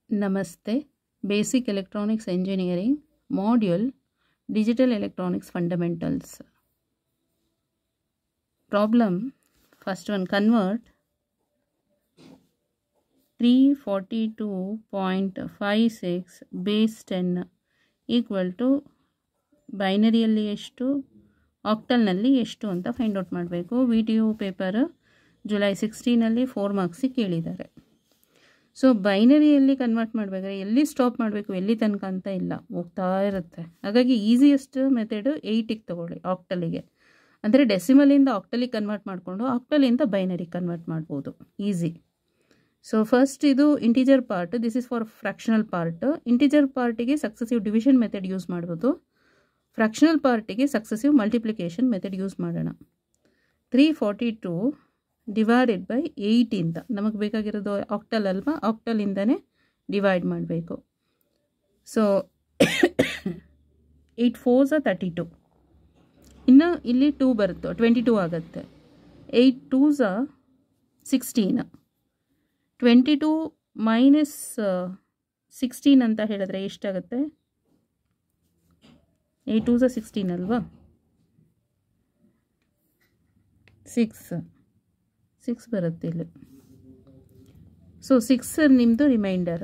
Namaste. Basic Electronics Engineering Module Digital Electronics Fundamentals. Problem first one, convert 342.56 base 10 equal to ಬೈನರಿಯಲ್ಲಿ ಎಷ್ಟು ಆಕ್ಟಲ್ನಲ್ಲಿ ಎಷ್ಟು ಅಂತ find out ಮಾಡಬೇಕು. Video paper July 16ನಲ್ಲಿ 4 ಮಾರ್ಕ್ಸಿಗೆ ಕೇಳಿದ್ದಾರೆ. So ಬೈನರಿಯಲ್ಲಿ convert ಮಾಡಬೇಕಾದ್ರೆ ಎಲ್ಲಿ stop ಮಾಡಬೇಕು ಎಲ್ಲಿ ತನಕ ಅಂತ ಇಲ್ಲ, ಹೋಗ್ತಾ ಇರುತ್ತೆ. ಹಾಗಾಗಿ ಈಸಿಯೆಸ್ಟ್ ಮೆಥಡು 8ಗೆ ತೊಗೊಳ್ಳಿ, ಆಕ್ಟಲಿಗೆ. ಅಂದರೆ ಡೆಸಿಮಲಿಂದ ಆಕ್ಟಲಿಗೆ ಕನ್ವರ್ಟ್ ಮಾಡಿಕೊಂಡು ಆಕ್ಟಲಿಂದ ಬೈನರಿಗೆ ಕನ್ವರ್ಟ್ ಮಾಡ್ಬೋದು, ಈಸಿ. ಸೊ ಫಸ್ಟ್ ಇದು integer part, this is for fractional part. Integer ಪಾರ್ಟಿಗೆ ಸಕ್ಸಸಿವ್ ಡಿವಿಷನ್ ಮೆಥಡ್ ಯೂಸ್ ಮಾಡ್ಬೋದು, ಫ್ರ್ಯಾಕ್ಷನಲ್ ಪಾರ್ಟಿಗೆ ಸಕ್ಸಸಿವ್ ಮಲ್ಟಿಪ್ಲಿಕೇಶನ್ ಮೆಥಡ್ ಯೂಸ್ ಮಾಡೋಣ. 342 ಡಿವೈಡೆಡ್ ಬೈ 8ಇಂದ ನಮಗೆ ಬೇಕಾಗಿರೋದು ಆಕ್ಟಲ್ ಅಲ್ವಾ, ಆಕ್ಟಲಿಂದನೇ ಡಿವೈಡ್ ಮಾಡಬೇಕು. ಸೊ 8 4s 32, ಇನ್ನು ಇಲ್ಲಿ 2 ಬರುತ್ತೆ, 22 ಆಗುತ್ತೆ. 8 2s 16, 22 ಮೈನಸ್ 16 ಅಂತ ಹೇಳಿದ್ರೆ ಎಷ್ಟಾಗುತ್ತೆ? 8 2s 16 ಅಲ್ವಾ, 6 ಬರುತ್ತೆ ಇಲ್ಲಿ. ಸೊ 6 ನಿಮ್ಮದು ರಿಮೈಂಡರ್.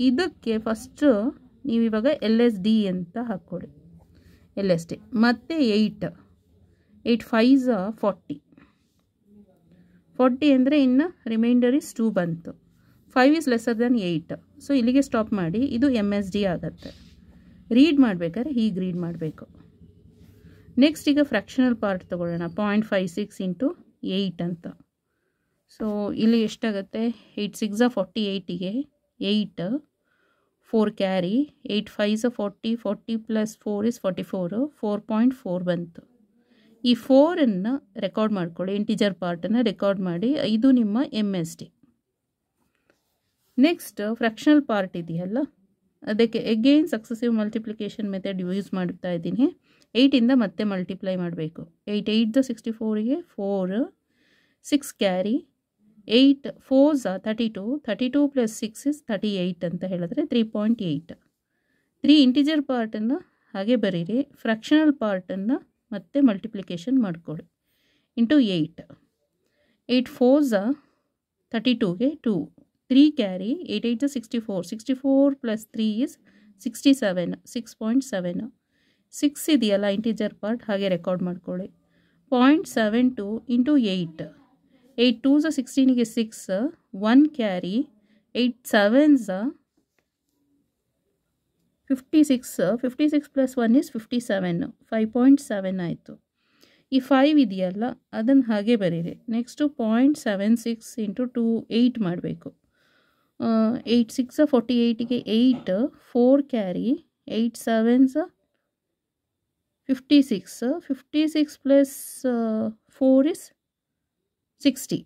ಇದಕ್ಕೆ ಫಸ್ಟು ನೀವು ಇವಾಗ LSD ಅಂತ ಹಾಕ್ಕೊಡಿ, LSD. ಮತ್ತು 8 5s 40 ಅಂದರೆ ಇನ್ನು ರಿಮೈಂಡರ್ ಇಸ್ 2 ಬಂತು. 5 is lesser than 8. ಸೊ ಇಲ್ಲಿಗೆ ಸ್ಟಾಪ್ ಮಾಡಿ, ಇದು MSD ಆಗುತ್ತೆ. ರೀಡ್ ಮಾಡಬೇಕಾದ್ರೆ ಹೀಗೆ ರೀಡ್ ಮಾಡಬೇಕು. ನೆಕ್ಸ್ಟ್ ಈಗ ಫ್ರ್ಯಾಕ್ಷನಲ್ ಪಾರ್ಟ್ ತೊಗೊಳ್ಳೋಣ. 0.56 ಇಂಟು 8 ಅಂತ. ಸೊ ಇಲ್ಲಿ ಎಷ್ಟಾಗುತ್ತೆ? 8 6 48ಗೆ 8 4 ಕ್ಯಾರಿ, 8 5s 40, 40 ಪ್ಲಸ್ 4 is 44, 4.4 ಬಂತು. ಈ 4ಅನ್ನು ರೆಕಾರ್ಡ್ ಮಾಡ್ಕೊಳ್ಳಿ, ಇಂಟಿಜರ್ ಪಾರ್ಟನ್ನು ರೆಕಾರ್ಡ್ ಮಾಡಿ, ಇದು ನಿಮ್ಮ MSD. ನೆಕ್ಸ್ಟ್ ಫ್ರ್ಯಾಕ್ಷನಲ್ ಪಾರ್ಟ್ ಇದೆಯಲ್ಲ, ಅದಕ್ಕೆ again successive multiplication method use ಮಾಡ್ತಾ ಇದ್ದೀನಿ. 8ಇಂದ ಮತ್ತೆ ಮಲ್ಟಿಪ್ಲೈ ಮಾಡಬೇಕು. 8 8 64ಗೆ 4, 6 ಕ್ಯಾರಿ, 8 4s 32, 32 ಪ್ಲಸ್ 6 is 38 ಅಂತ ಹೇಳಿದ್ರೆ 3.8. 3 ಇಂಟಿಜರ್ ಪಾರ್ಟನ್ನು ಹಾಗೆ ಬರೀರಿ, ಫ್ರ್ಯಾಕ್ಷನಲ್ ಪಾರ್ಟನ್ನು ಮತ್ತೆ ಮಲ್ಟಿಪ್ಲಿಕೇಶನ್ ಮಾಡಿಕೊಡಿ into 8. 8 4s 32ಗೆ 2, 3 carry, 8 8 64, 64 plus 3 is 67, 6.7. 6 ಇದೆಯಲ್ಲ ಇಂಟಿಜರ್ ಪಾರ್ಟ್, ಹಾಗೆ ರೆಕಾರ್ಡ್ ಮಾಡ್ಕೊಳ್ಳಿ. 0.72 into 8, 8 2s 16ಗೆ 6, 1 carry, 8 7s 56, 56 plus 1 is 57, 5.7 ಆಯಿತು. ಈ 5 ಇದೆಯಲ್ಲ ಅದನ್ನು ಹಾಗೆ ಬರೀರಿ. ನೆಕ್ಸ್ಟು 0.76 ಇಂಟು 2 8 ಮಾಡಬೇಕು. 8 6 48ಗೆ 8, 4 carry, 8 7s 56, 56 plus 4 is 60.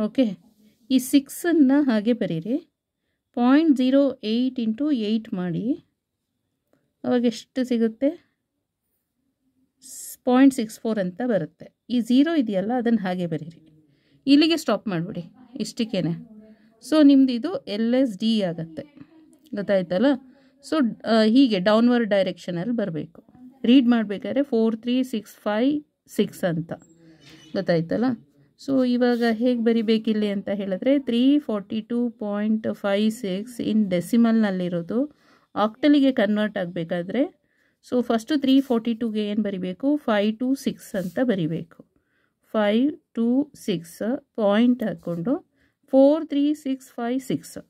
Okay, ಈ 6ಅನ್ನು ಹಾಗೆ ಬರೀರಿ. 0.08 ಇಂಟು 8 ಮಾಡಿ, ಅವಾಗ ಎಷ್ಟು ಸಿಗುತ್ತೆ? 0.64 ಅಂತ ಬರುತ್ತೆ. ಈ 0 ಇದೆಯಲ್ಲ ಅದನ್ನು ಹಾಗೆ ಬರೀರಿ. ಇಲ್ಲಿಗೆ ಸ್ಟಾಪ್ ಮಾಡಿಬಿಡಿ, ಇಷ್ಟಕ್ಕೇನೆ. ಸೊ ನಿಮ್ಮದು ಇದು LSD ಆಗುತ್ತೆ, ಗೊತ್ತಾಯ್ತಲ್ಲ? ಸೊ ಹೀಗೆ ಡೌನ್ವರ್ಡ್ ಡೈರೆಕ್ಷನಲ್ಲಿ ಬರಬೇಕು. ರೀಡ್ ಮಾಡಬೇಕಾದ್ರೆ 4 3 6 5 6 ಅಂತ, ಗೊತ್ತಾಯ್ತಲ್ಲ? ಸೊ ಇವಾಗ ಹೇಗೆ ಬರಿಬೇಕಿಲ್ಲಿ ಅಂತ ಹೇಳಿದ್ರೆ 342.56 ಇನ್ ಡೆಸಿಮಲ್ನಲ್ಲಿರೋದು ಆಕ್ಟಲಿಗೆ ಕನ್ವರ್ಟ್ ಆಗಬೇಕಾದ್ರೆ, ಸೊ ಫಸ್ಟು 342ಗೆ ಏನು ಬರಿಬೇಕು? 5 2 6 ಅಂತ ಬರಿಬೇಕು. 5 2 6 ಪಾಯಿಂಟ್ ಹಾಕ್ಕೊಂಡು 4 3 6 5 6,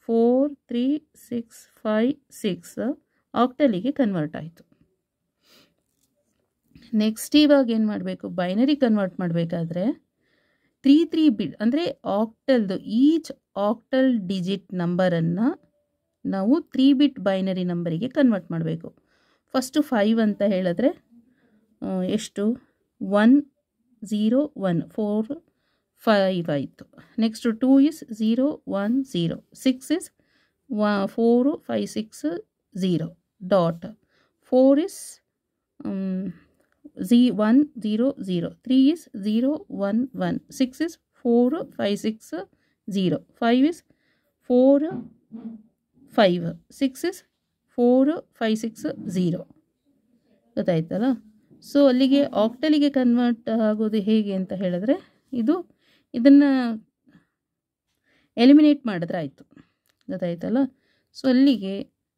4 3 6 5 6 ಆಕ್ಟಲಿಗೆ ಕನ್ವರ್ಟ್ ಆಯಿತು. ನೆಕ್ಸ್ಟ್ ಇವಾಗ ಏನು ಮಾಡಬೇಕು? ಬೈನರಿ ಕನ್ವರ್ಟ್ ಮಾಡಬೇಕಾದ್ರೆ 3 3 ಬಿಟ್ ಅಂದರೆ ಆಕ್ಟಲ್ದು ಈಚ್ ಆಕ್ಟಲ್ ಡಿಜಿಟ್ ನಂಬರನ್ನು ನಾವು 3 ಬಿಟ್ ಬೈನರಿ ನಂಬರಿಗೆ ಕನ್ವರ್ಟ್ ಮಾಡಬೇಕು. ಫಸ್ಟು 5 ಅಂತ ಹೇಳಿದ್ರೆ ಎಷ್ಟು? 1 0 1, 4 5 ಆಯಿತು. Next 2 is 0 1 0, 6 is 4 5 6 0 dot, 4 is 1 0 0, 3 is 0 1 1, 6 is 4 5 6 0, 5 is 4 5 6 is 4 5 6 0 ಗೊತ್ತಾಯ್ತಲ್ಲ. ಸೊ ಅಲ್ಲಿಗೆ ಆಕ್ಟಲಿಗೆ ಕನ್ವರ್ಟ್ ಆಗೋದು ಹೇಗೆ ಅಂತ ಹೇಳಿದ್ರೆ ಇದನ್ನು ಎಲಿಮಿನೇಟ್ ಮಾಡಿದ್ರೆ ಆಯಿತು, ಗೊತ್ತಾಯ್ತಲ್ಲ. ಸೊ ಅಲ್ಲಿಗೆ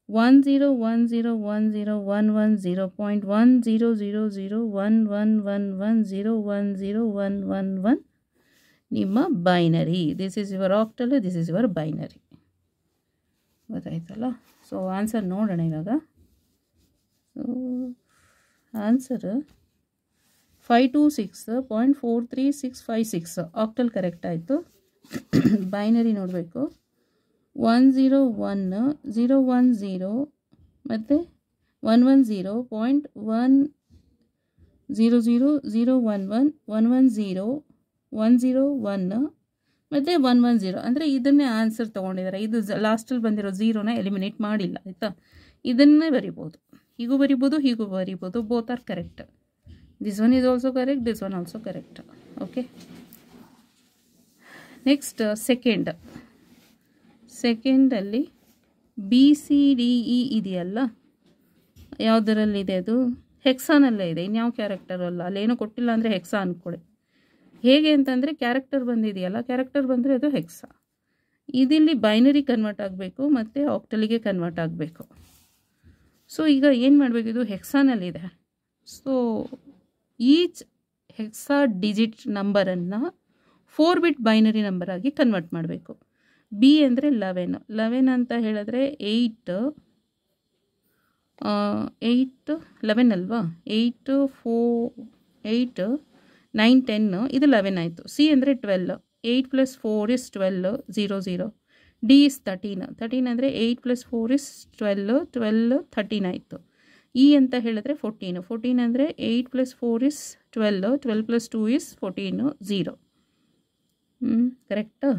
101010.10001110110111 ನಿಮ್ಮ binary. This is your octal, this is your binary, ಗೊತ್ತಾಯ್ತಲ್ಲ. ಸೊ ಆನ್ಸರ್ ನೋಡೋಣ ಇವಾಗ. ಸೊ ಆನ್ಸರ್ 526.43656 ಆಕ್ಟಲ್ ಕರೆಕ್ಟ್ ಆಯಿತು. ಬೈನರಿ ನೋಡಬೇಕು. 101.010 ಮತ್ತು 110.100.011.110.101 ಮತ್ತು 110 ಅಂದರೆ ಇದನ್ನೇ ಆನ್ಸರ್ ತೊಗೊಂಡಿದ್ದಾರೆ. ಇದು ಲಾಸ್ಟಲ್ಲಿ ಬಂದಿರೋ ಝೀರೋನ ಎಲಿಮಿನೇಟ್ ಮಾಡಿಲ್ಲ, ಆಯಿತಾ. ಇದನ್ನೇ ಬರಿಬೋದು, ಹೀಗೂ ಬರಿಬೋದು, ಹೀಗೂ ಬರಿಬೋದು. Both are correct. This one is also correct, this one also correct. Okay, next ಸೆಕೆಂಡಲ್ಲಿ BCDE ಇದೆಯಲ್ಲ, ಯಾವುದರಲ್ಲಿದೆ ಅದು? ಹೆಕ್ಸಾನಲ್ಲೇ ಇದೆ, ಇನ್ಯಾವ ಕ್ಯಾರೆಕ್ಟರು ಅಲ್ಲ. ಅಲ್ಲೇನೋ ಕೊಟ್ಟಿಲ್ಲ ಅಂದರೆ ಹೆಕ್ಸಾ ಅಂದ್ಕೊಳ್ಳಿ. ಹೇಗೆ ಅಂತಂದರೆ ಕ್ಯಾರೆಕ್ಟರ್ ಬಂದಿದೆಯಲ್ಲ, ಕ್ಯಾರೆಕ್ಟರ್ ಬಂದರೆ ಅದು ಹೆಕ್ಸಾ. ಇದಿಲ್ಲಿ ಬೈನರಿ ಕನ್ವರ್ಟ್ ಆಗಬೇಕು ಮತ್ತು ಆಕ್ಟಲಿಗೆ ಕನ್ವರ್ಟ್ ಆಗಬೇಕು. ಸೊ ಈಗ ಏನು ಮಾಡಬೇಕು? ಇದು ಹೆಕ್ಸಾನಲ್ಲಿದೆ. ಸೊ ಈಚ್ ಹೆಕ್ಸಾ ಡಿಜಿಟ್ ನಂಬರನ್ನು 4 ಬಿಟ್ ಬೈನರಿ ನಂಬರ್ ಆಗಿ ಕನ್ವರ್ಟ್ ಮಾಡಬೇಕು. ಬಿ ಅಂದರೆ 11 ಅಂತ ಹೇಳಿದ್ರೆ 8 11 ಅಲ್ವಾ? 8 4 8 9 10 ಇದು 11 ಆಯಿತು. ಸಿ ಅಂದರೆ 12, 8 + 4 is 12 0 0. ಡಿ ಇಸ್ 13 ಅಂದರೆ 8 + 4 is 12 12 13 ಆಯಿತು. ಇ ಅಂತ ಹೇಳಿದ್ರೆ 14 ಅಂದರೆ 8 + 4 is 12 12 + 2 is 14 0. ಕರೆಕ್ಟಾ?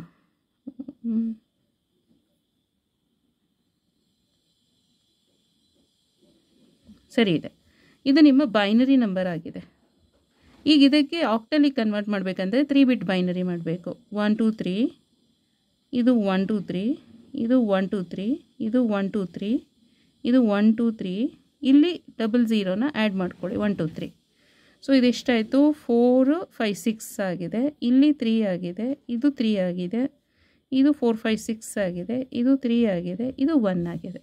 ಸರಿ ಇದೆ. ಇದು ನಿಮ್ಮ ಬೈನರಿ ನಂಬರ್ ಆಗಿದೆ. ಈಗ ಇದಕ್ಕೆ ಆಕ್ಟಲಿಗೆ ಕನ್ವರ್ಟ್ ಮಾಡಬೇಕಂದ್ರೆ 3 ಬಿಟ್ ಬೈನರಿ ಮಾಡಬೇಕು. 1 2 3, ಇದು 1 2 3, ಇದು 1 2 3, ಇದು 1 2 3, ಇದು 1 2 3, ಇಲ್ಲಿ 00ನ ಆ್ಯಡ್ ಮಾಡ್ಕೊಳ್ಳಿ 1 2 3. ಸೊ ಇದೆಷ್ಟಾಯಿತು? 4 5 6 ಆಗಿದೆ. ಇಲ್ಲಿ 3 ಆಗಿದೆ, ಇದು 3 ಆಗಿದೆ, ಇದು 4 5 6 ಆಗಿದೆ, ಇದು 3 ಆಗಿದೆ, ಇದು 1 ಆಗಿದೆ.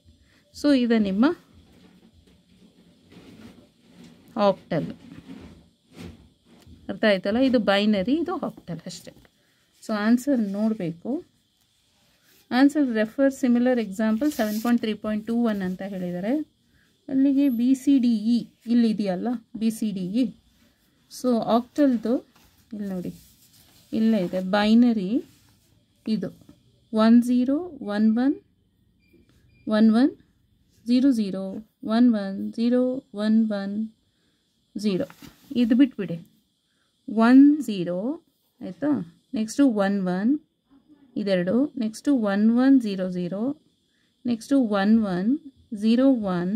ಸೊ ಇದು ನಿಮ್ಮ ಆಕ್ಟಲ್. ಅರ್ಥ ಆಯ್ತಲ್ಲ? ಇದು ಬೈನರಿ, ಇದು ಆಕ್ಟಲ್ ಅಷ್ಟೇ. ಸೊ ಆನ್ಸರ್ ನೋಡಬೇಕು. ಆನ್ಸರ್ ರೆಫರ್ ಸಿಮಿಲರ್ ಎಕ್ಸಾಂಪಲ್ 7.3.21 ಅಂತ ಹೇಳಿದ್ದಾರೆ. ಅಲ್ಲಿಗೆ BCDE ಇಲ್ಲಿದೆಯಲ್ಲ, BCDE. ಸೊ ಆಕ್ಟಲ್ದು ಇಲ್ಲಿ ನೋಡಿ, ಇಲ್ಲೇ ಇದೆ ಬೈನರಿ. ಇದು 10 11 11 00 11 0 11 0. ಇದು ಬಿಟ್ಬಿಡಿ. 10 ಆಯಿತಾ. ನೆಕ್ಸ್ಟು 11 ಇದೆರಡು. ನೆಕ್ಸ್ಟು 11 0 0. ನೆಕ್ಸ್ಟು 11 0 1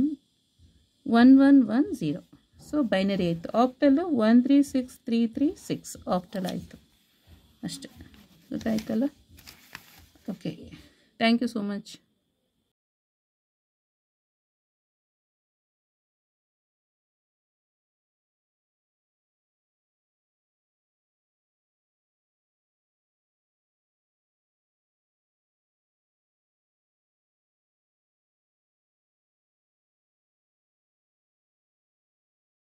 1 1 1 0. ಸೊ ಬೈನರಿ ಆಯಿತು. ಆಕ್ಟಲ್ಲು 1 3 6 3 3 6 ಆಕ್ಟಲ್ ಆಯಿತು ಅಷ್ಟೇ. ಗೊತ್ತಾಯ್ತಲ್ಲ? Okay, thank you so much.